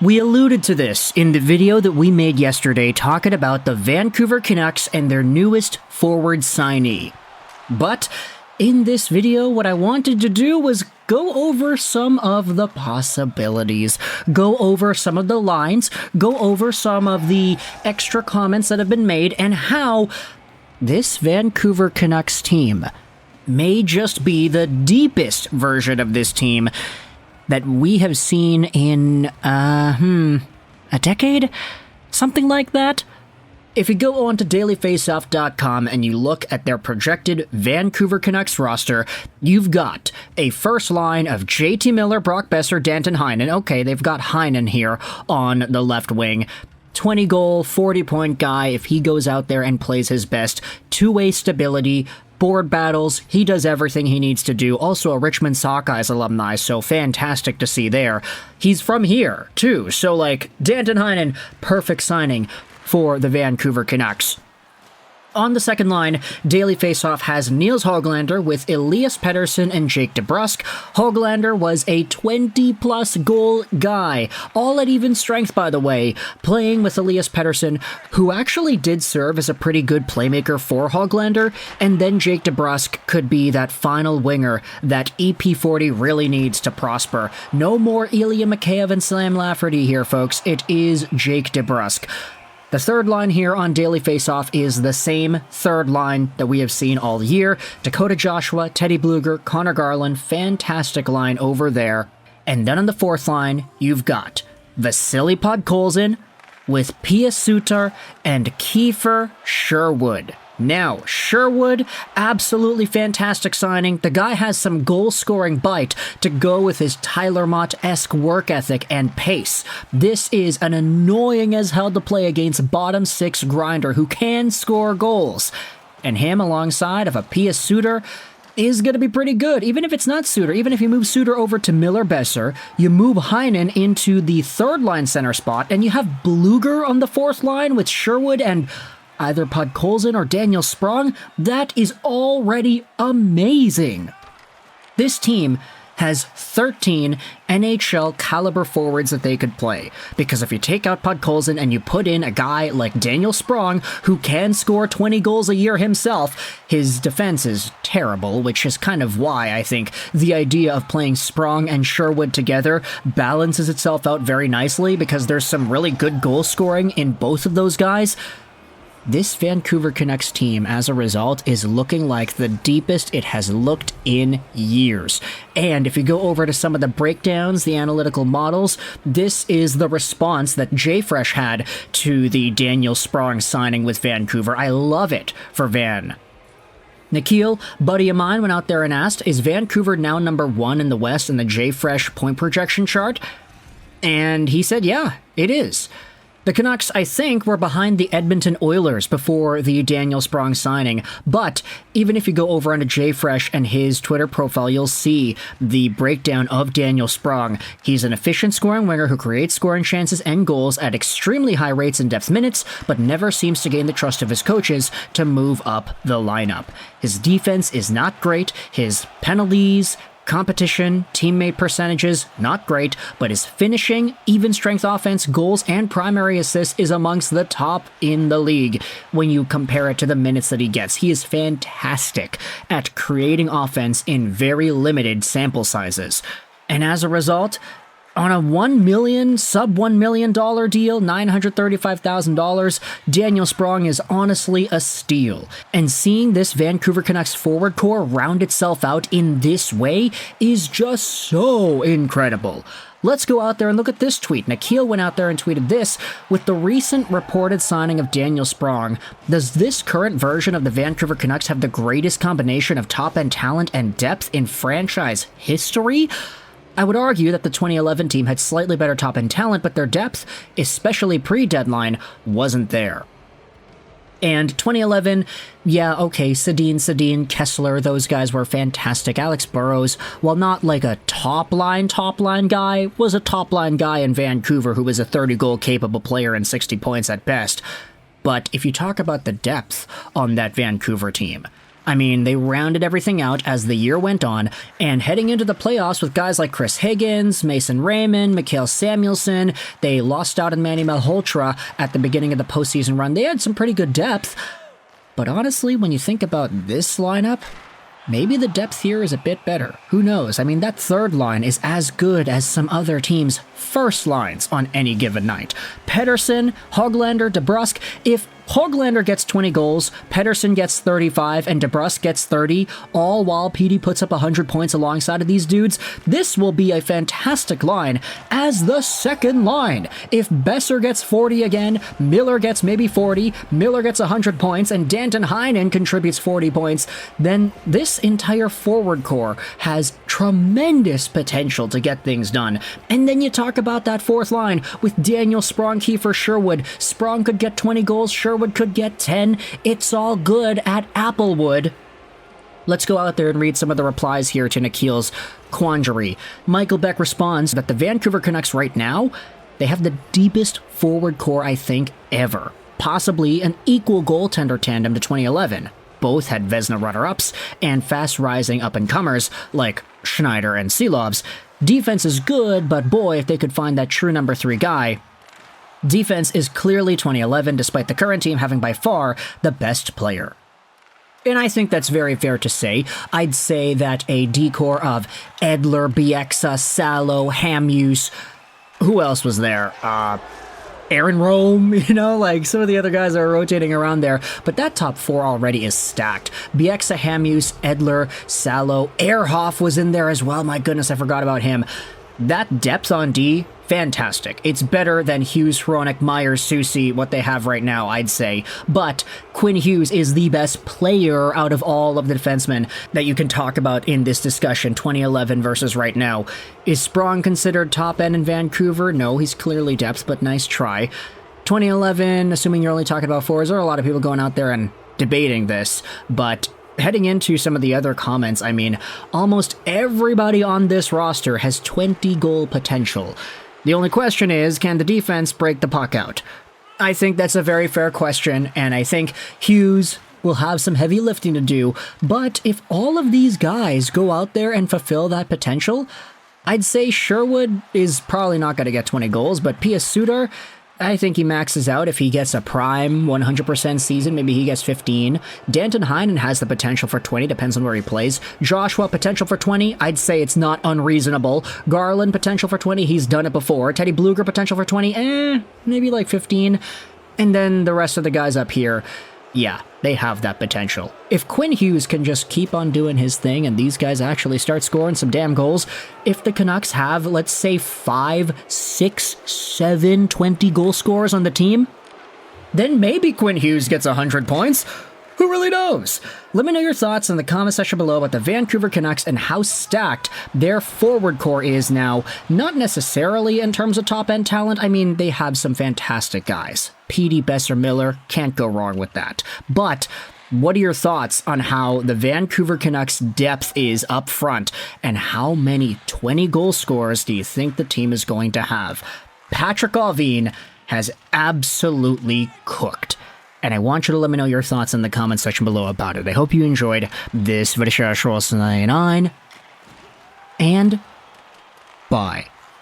We alluded to this in the video that we made yesterday talking about the Vancouver Canucks and their newest forward signee. But in this video, what I wanted to do was go over some of the possibilities, go over some of the lines, go over some of the extra comments that have been made, and how this Vancouver Canucks team may just be the deepest version of this team that we have seen in, a decade? Something like that? If you go on to dailyfaceoff.com and you look at their projected Vancouver Canucks roster, you've got a first line of JT Miller, Brock Besser, Danton Heinen. Okay, they've got Heinen here on the left wing. 20-goal, 40-point guy if he goes out there and plays his best. Two-way stability, board battles, he does everything he needs to do. Also a Richmond Sockeyes alumni, so fantastic to see there. He's from here, too, so Danton Heinen, perfect signing for the Vancouver Canucks. On the second line, Daily Faceoff has Niels Höglander with Elias Pettersson and Jake DeBrusk. Höglander was a 20-plus goal guy, all at even strength, by the way, playing with Elias Pettersson, who actually did serve as a pretty good playmaker for Höglander, and then Jake DeBrusk could be that final winger that EP40 really needs to prosper. No more Ilya Mikheyev and Sam Lafferty here, folks. It is Jake DeBrusk. The third line here on Daily Faceoff is the same third line that we have seen all year. Dakota Joshua, Teddy Bluger, Connor Garland, fantastic line over there. And then on the fourth line, you've got Vasily Podkolzin with Pia Suter and Kiefer Sherwood. Now, Sherwood, absolutely fantastic signing. The guy has some goal-scoring bite to go with his Tyler Mott-esque work ethic and pace. This is an annoying as hell to play against bottom six grinder who can score goals. And him alongside of a Pia Suter is going to be pretty good. Even if it's not Suter, even if you move Suter over to Miller-Besser, you move Heinen into the third-line center spot, and you have Bluger on the fourth line with Sherwood and either Podkolzin or Daniel Sprong. That is already amazing. This team has 13 NHL caliber forwards that they could play. Because if you take out Podkolzin and you put in a guy like Daniel Sprong, who can score 20 goals a year himself, his defense is terrible, which is kind of why I think the idea of playing Sprong and Sherwood together balances itself out very nicely, because there's some really good goal scoring in both of those guys. This Vancouver Canucks team, as a result, is looking like the deepest it has looked in years. And if you go over to some of the breakdowns, the analytical models, this is the response that JFresh had to the Daniel Sprong signing with Vancouver. I love it for Van. Nikhil, buddy of mine, went out there and asked, is Vancouver now number 1 in the West in the JFresh point projection chart? And he said, yeah, it is. The Canucks, I think, were behind the Edmonton Oilers before the Daniel Sprong signing, but even if you go over onto JFresh and his Twitter profile, you'll see the breakdown of Daniel Sprong. He's an efficient scoring winger who creates scoring chances and goals at extremely high rates in depth minutes, but never seems to gain the trust of his coaches to move up the lineup. His defense is not great, his penalties, competition, teammate percentages, not great, but his finishing, even strength offense, goals, and primary assists is amongst the top in the league when you compare it to the minutes that he gets. He is fantastic at creating offense in very limited sample sizes. And as a result, on a sub $1 million deal, $935,000, Daniel Sprong is honestly a steal. And seeing this Vancouver Canucks forward core round itself out in this way is just so incredible. Let's go out there and look at this tweet. Nikhil went out there and tweeted this: with the recent reported signing of Daniel Sprong, does this current version of the Vancouver Canucks have the greatest combination of top-end talent and depth in franchise history? I would argue that the 2011 team had slightly better top-end talent, but their depth, especially pre-deadline, wasn't there. And 2011, yeah, okay, Sedin, Kessler, those guys were fantastic. Alex Burrows, while not like a top-line guy, was a top-line guy in Vancouver who was a 30-goal capable player and 60 points at best. But if you talk about the depth on that Vancouver team, I mean, they rounded everything out as the year went on, and heading into the playoffs with guys like Chris Higgins, Mason Raymond, Mikhail Samuelsson, they lost out on Manny Malhotra at the beginning of the postseason run. They had some pretty good depth, but honestly, when you think about this lineup, maybe the depth here is a bit better. Who knows? I mean, that third line is as good as some other teams' first lines on any given night. Pettersson, Höglander, DeBrusk. If Höglander gets 20 goals, Pettersson gets 35, and DeBrusk gets 30, all while Petey puts up 100 points alongside of these dudes, this will be a fantastic line as the second line. If Besser gets 40 again, Miller gets maybe 40, Miller gets 100 points, and Danton Heinen contributes 40 points, then this entire forward core has tremendous potential to get things done. And then you talk about that fourth line with Daniel Sprong, Kiefer Sherwood. Sprong could get 20 goals, Sherwood could get 10. It's all good at Applewood. Let's go out there and read some of the replies here to Nikhil's quandary. Michael Beck responds that the Vancouver Canucks right now, they have the deepest forward core I think ever. Possibly an equal goaltender tandem to 2011. Both had Vezina runner-ups and fast-rising up-and-comers like Schneider and Silovs. Defense is good, but boy, if they could find that true number 3 guy. Defense is clearly 2011, despite the current team having by far the best player. And I think that's very fair to say. I'd say that a D-core of Edler, Bieksa, Salo, Hamuse, who else was there? Aaron Rome, like some of the other guys are rotating around there, but that top 4 already is stacked. Bieksa, Hamuse, Edler, Salo, Ehrhoff was in there as well. My goodness, I forgot about him. That depth on D, fantastic. It's better than Hughes, Hronik, Myers, Susie, what they have right now, I'd say. But Quinn Hughes is the best player out of all of the defensemen that you can talk about in this discussion, 2011 versus right now. Is Sprong considered top end in Vancouver? No, he's clearly depth, but nice try. 2011, assuming you're only talking about forwards, there are a lot of people going out there and debating this, but heading into some of the other comments, I mean, almost everybody on this roster has 20 goal potential. The only question is, can the defense break the puck out? I think that's a very fair question, and I think Hughes will have some heavy lifting to do, but if all of these guys go out there and fulfill that potential, I'd say Sherwood is probably not going to get 20 goals, but P.S. Suter, I think he maxes out if he gets a prime 100% season. Maybe he gets 15. Danton Heinen has the potential for 20, depends on where he plays. Joshua, potential for 20. I'd say it's not unreasonable. Garland, potential for 20. He's done it before. Teddy Bluger, potential for 20. Maybe like 15. And then the rest of the guys up here, yeah, they have that potential. If Quinn Hughes can just keep on doing his thing and these guys actually start scoring some damn goals, if the Canucks have, let's say, 5, 6, 7, 20 goal scorers on the team, then maybe Quinn Hughes gets 100 points. Who really knows? Let me know your thoughts in the comment section below about the Vancouver Canucks and how stacked their forward core is now. Not necessarily in terms of top-end talent. I mean, they have some fantastic guys. Petey, Besser, Miller, can't go wrong with that. But what are your thoughts on how the Vancouver Canucks depth is up front, and how many 20 goal scorers do you think the team is going to have? Patrik Allvin has absolutely cooked. And I want you to let me know your thoughts in the comment section below about it. I hope you enjoyed this video, and bye.